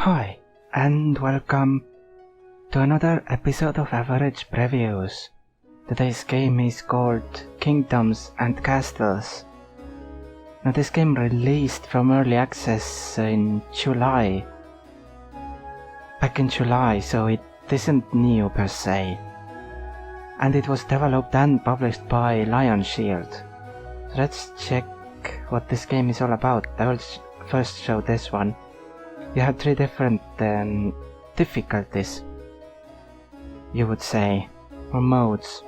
Hi, and welcome to another episode of Avg Previews. Today's game is called Kingdoms and Castles. Now this game released from early access in July. Back in July, so it isn't new per se. And it was developed and published by Lion Shield. So let's check what this game is all about. I will first show this one. You have three different difficulties, you would say, or modes.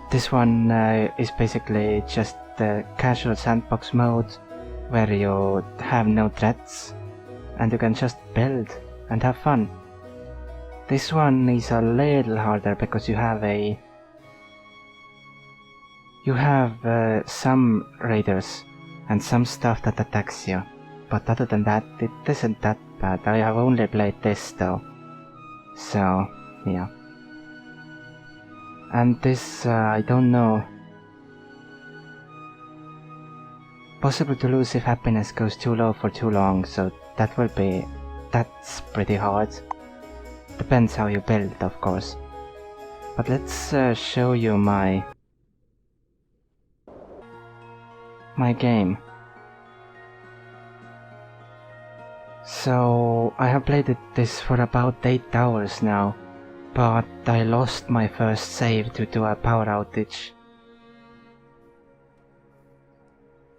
This one is basically just the casual sandbox mode, where you have no threats and you can just build and have fun. This one is a little harder because you have some raiders and some stuff that attacks you. But other than that, it isn't that bad. I have only played this though. So, yeah. And this, I don't know. Possible to lose if happiness goes too low for too long, so that's pretty hard. Depends how you build, of course. But let's show you my game. So, I have played this for about 8 hours now, but I lost my first save due to a power outage.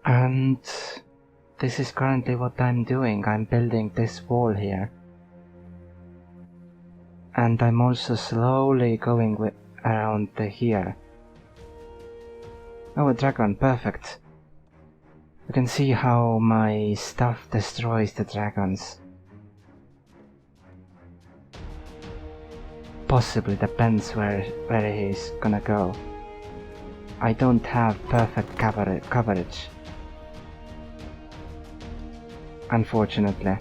And this is currently what I'm doing. I'm building this wall here. And I'm also slowly going around here. Oh, a dragon, perfect. You can see how my stuff destroys the dragons. Possibly depends where he's gonna go. I don't have perfect coverage. Unfortunately.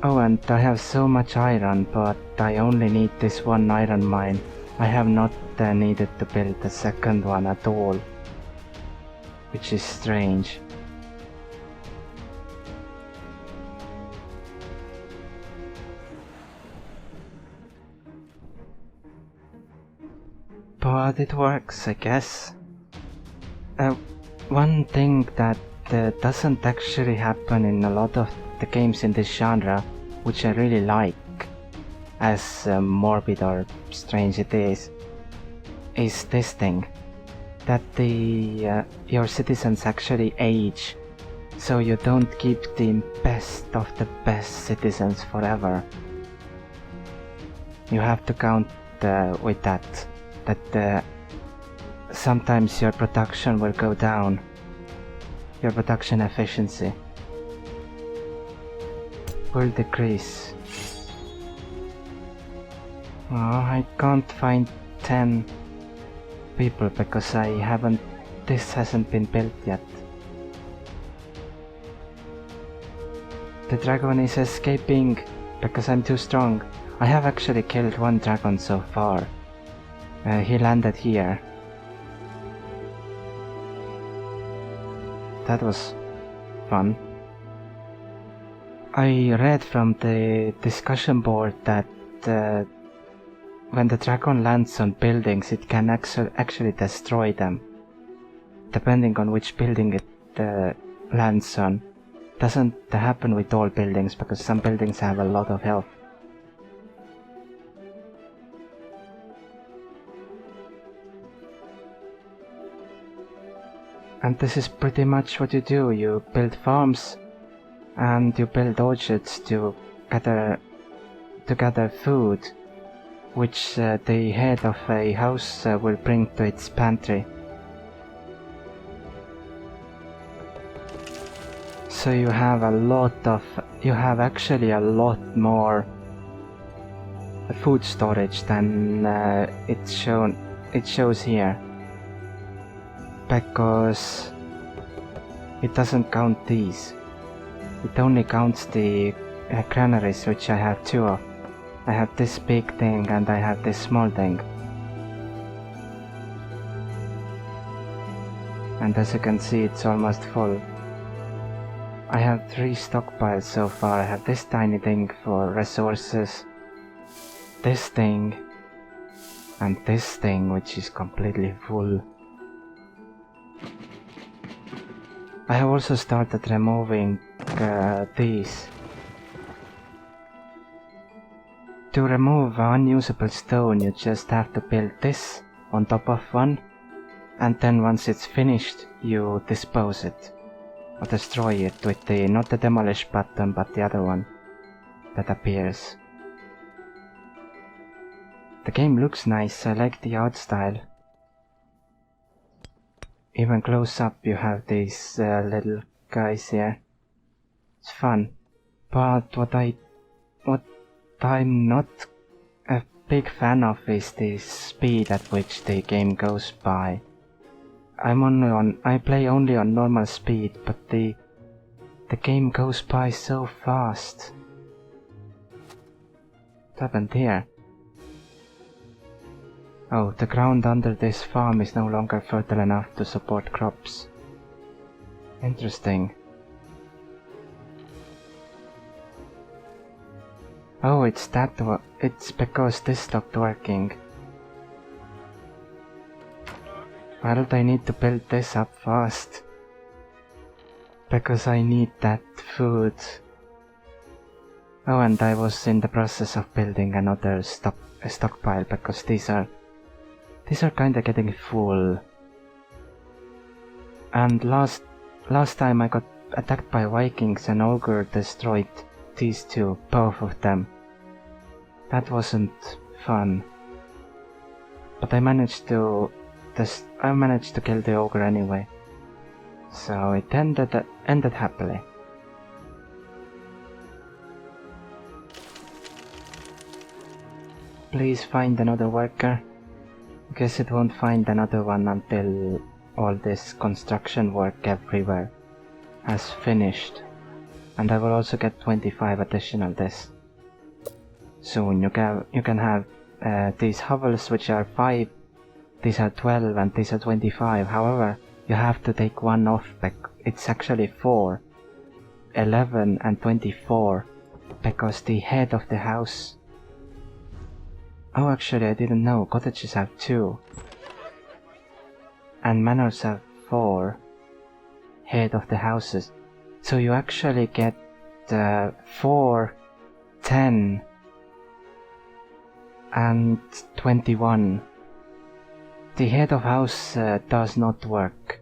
Oh, and I have so much iron, but I only need this one iron mine. I have not needed to build a second one at all. Which is strange. But it works, I guess. One thing that doesn't actually happen in a lot of the games in this genre, which I really like, as morbid or strange it is this thing. That your citizens actually age, so you don't keep the best of the best citizens forever. You have to count with that sometimes your production will go down, your production efficiency will decrease. Oh, I can't find 10 people because this hasn't been built yet. The dragon is escaping because I'm too strong. I have actually killed one dragon so far. He landed here. That was fun. I read from the discussion board that when the dragon lands on buildings, it can actually destroy them. Depending on which building it lands on. Doesn't happen with all buildings, because some buildings have a lot of health. And this is pretty much what you do. You build farms and you build orchards to gather food, which the head of a house will bring to its pantry. So you have actually a lot more food storage than it shows here, because it doesn't count these. It only counts the granaries, which I have 2 of. I have this big thing and I have this small thing. And as you can see, it's almost full. I have 3 stockpiles so far. I have this tiny thing for resources, this thing, and this thing which is completely full. I have also started removing these. To remove unusable stone you just have to build this on top of one, and then once it's finished you dispose it. Or destroy it with the, not the demolish button, but the other one that appears. The game looks nice, I like the art style. Even close up you have these little guys here. It's fun. But what I'm not a big fan of is the speed at which the game goes by. I play only on normal speed, but the game goes by so fast. What happened here? Oh, the ground under this farm is no longer fertile enough to support crops. Interesting. Oh, it's because this stopped working. Well, I need to build this up fast. Because I need that food. Oh, and I was in the process of building another stockpile because these are kinda getting full. And last time I got attacked by Vikings and Ogre destroyed these two, both of them. That wasn't fun. But I managed to kill the Ogre anyway. So it ended happily. Please find another worker. I guess it won't find another one until all this construction work everywhere has finished. And I will also get 25 additional this. Soon you can have these hovels which are 5, these are 12 and these are 25. However, you have to take one off, it's actually 4, 11 and 24, because the head of the house... Oh, actually I didn't know, cottages have 2. And manors have 4 head of the houses. So you actually get 4, 10 and 21. The head of house does not work.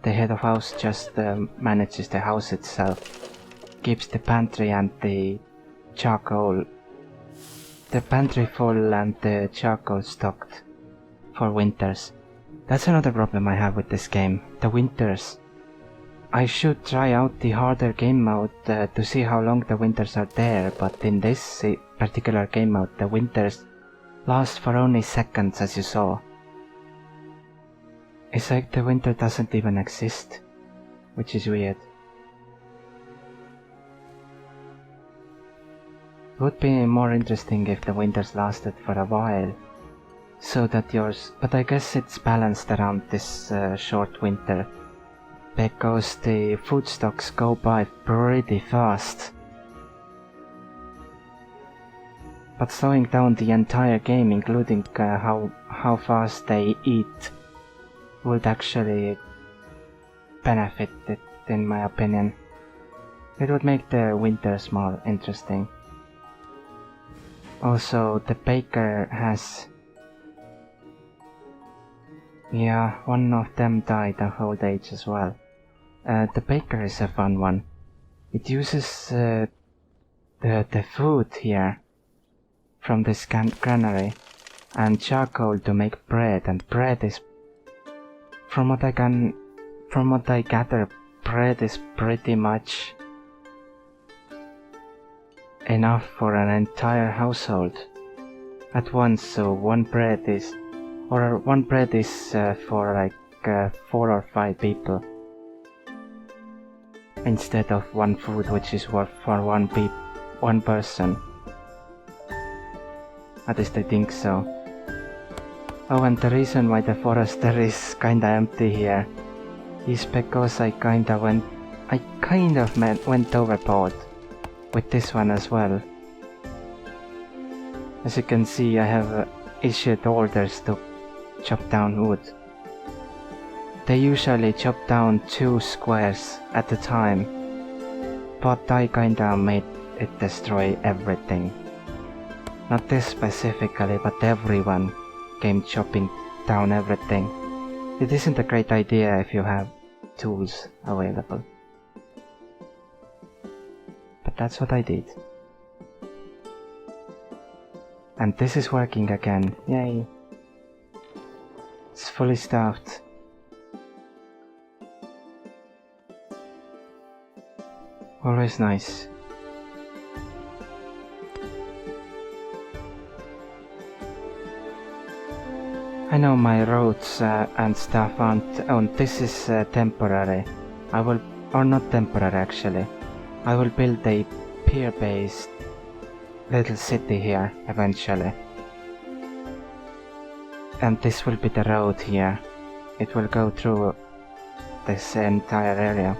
The head of house just manages the house itself. Keeps the pantry and the charcoal. The pantry full and the charcoal stocked for winters. That's another problem I have with this game, the winters. I should try out the harder game mode to see how long the winters are there, but in this particular game mode the winters last for only seconds, as you saw. It's like the winter doesn't even exist, which is weird. It would be more interesting if the winters lasted for a while, so that but I guess it's balanced around this short winter, because the food stocks go by pretty fast. But slowing down the entire game, including how fast they eat, would actually benefit it, in my opinion. It would make the winters more interesting. Also, the baker has... Yeah, one of them died of old age as well. The baker is a fun one. It uses the food here from this granary and charcoal to make bread, and bread is, from what I gather, bread is pretty much enough for an entire household at once. So one bread is for like 4 or 5 people, instead of one food which is worth for one person. At least I think so. Oh, and the reason why the forester is kinda empty here is because I kinda kind of went overboard with this one as well. As you can see, I have issued orders to chop down wood. They usually chop down 2 squares at a time, but I kinda made it destroy everything. Not this specifically, but everyone came chopping down everything. It isn't a great idea if you have tools available. But that's what I did. And this is working again, yay! It's fully staffed. Always nice. I know my roads and stuff aren't. This is temporary. I will, or not temporary actually. I will build a pier-based little city here eventually. And this will be the road here. It will go through this entire area.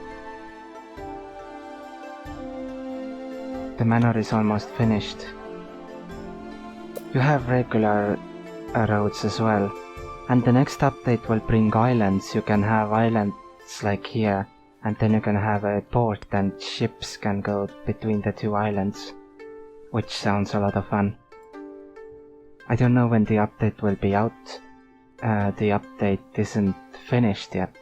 The manor is almost finished. You have regular roads as well. And the next update will bring islands. You can have islands like here, and then you can have a port and ships can go between the 2 islands, which sounds a lot of fun. I don't know when the update will be out. The update isn't finished yet.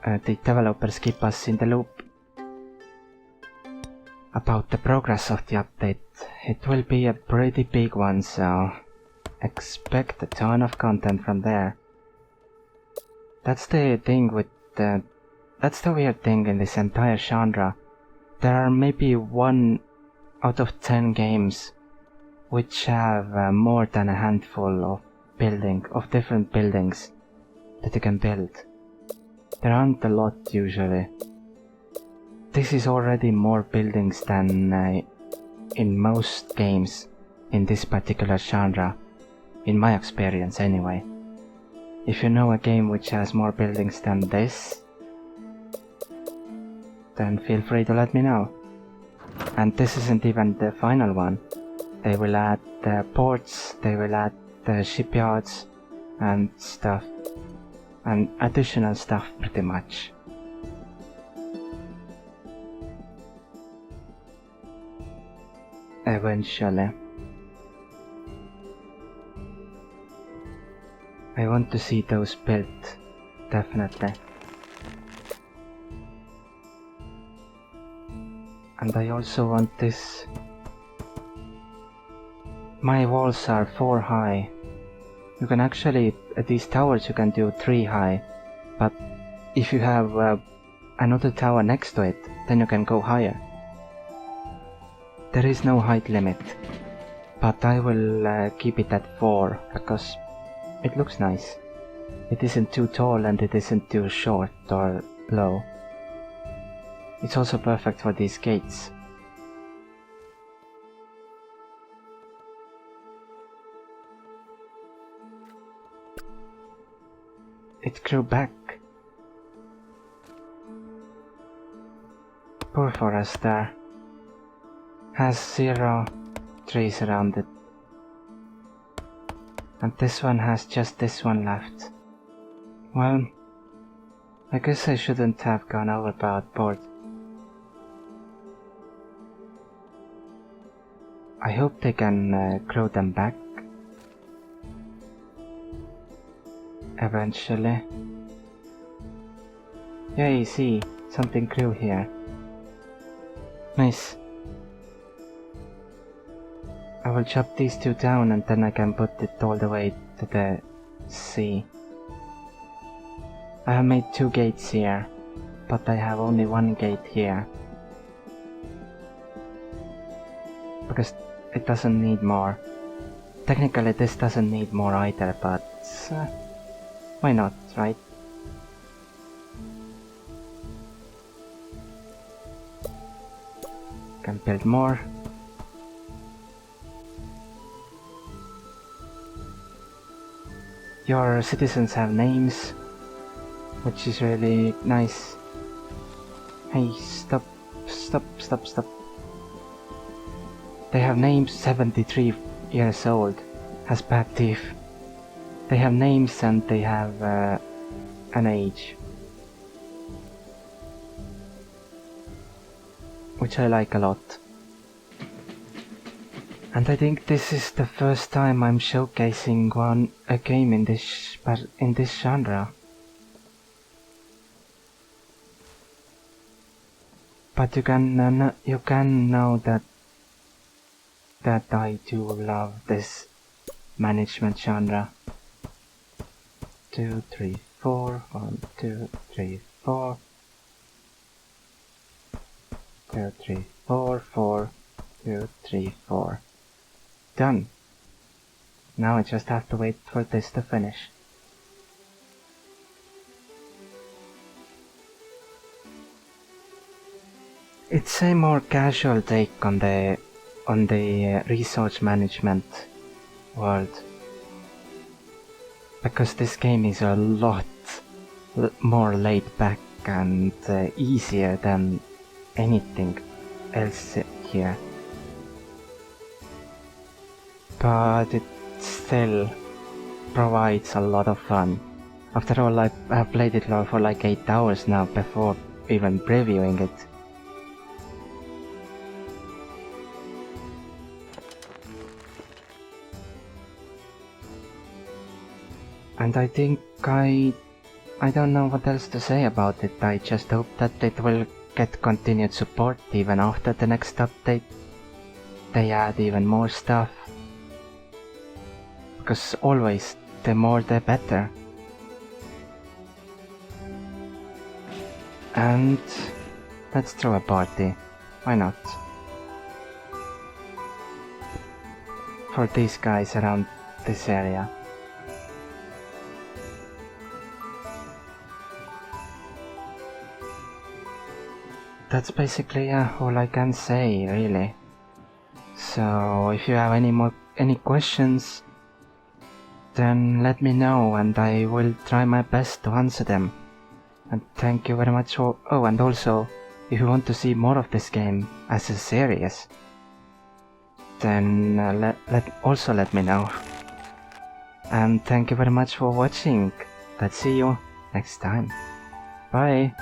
The developers keep us in the loop about the progress of the update. It will be a pretty big one, so expect a ton of content from there. That's the thing with that's the weird thing in this entire genre. There are maybe 1 out of 10 games which have more than a handful of different buildings that you can build. There aren't a lot usually. This is already more buildings than in most games in this particular genre. In my experience anyway. If you know a game which has more buildings than this, then feel free to let me know. And this isn't even the final one. They will add the ports, they will add the shipyards and stuff. And additional stuff pretty much. Eventually. I want to see those built, definitely. And I also want this. My walls are 4 high. You can actually, at these towers you can do 3 high, but if you have another tower next to it, then you can go higher. There is no height limit, but I will keep it at 4 because it looks nice. It isn't too tall and it isn't too short or low. It's also perfect for these gates. It grew back. Poor forest there. Has 0 trees around it. And this one has just this one left. Well, I guess I shouldn't have gone overboard. I hope they can grow them back. Eventually. Yay, see, something grew here. Nice. I will chop these 2 down and then I can put it all the way to the sea. I have made 2 gates here, but I have only 1 gate here. Because it doesn't need more. Technically this doesn't need more either, but why not, right? Can build more. Your citizens have names, which is really nice. Hey, stop. They have names 73 years old. Has bad teeth. They have names and they have an age. Which I like a lot. And I think this is the first time I'm showcasing a game in this genre. But you can know that I do love this management genre. 2, 3, 4, 1, 2, 3, 4. 2, 3, 4, 4, 2, 3, 4. Done. Now I just have to wait for this to finish. It's a more casual take on the resource management world, because this game is a lot more laid back and easier than anything else here. But it still provides a lot of fun. After all, I've played it for like 8 hours now before even previewing it. And I think I don't know what else to say about it. I just hope that it will get continued support even after the next update. They add even more stuff. Because always, the more the better. And let's throw a party. Why not? For these guys around this area. That's basically all I can say, really. So if you have any questions, then let me know and I will try my best to answer them. And thank you very much for... Oh, and also, if you want to see more of this game as a series, then let me know. And thank you very much for watching. Let's see you next time. Bye!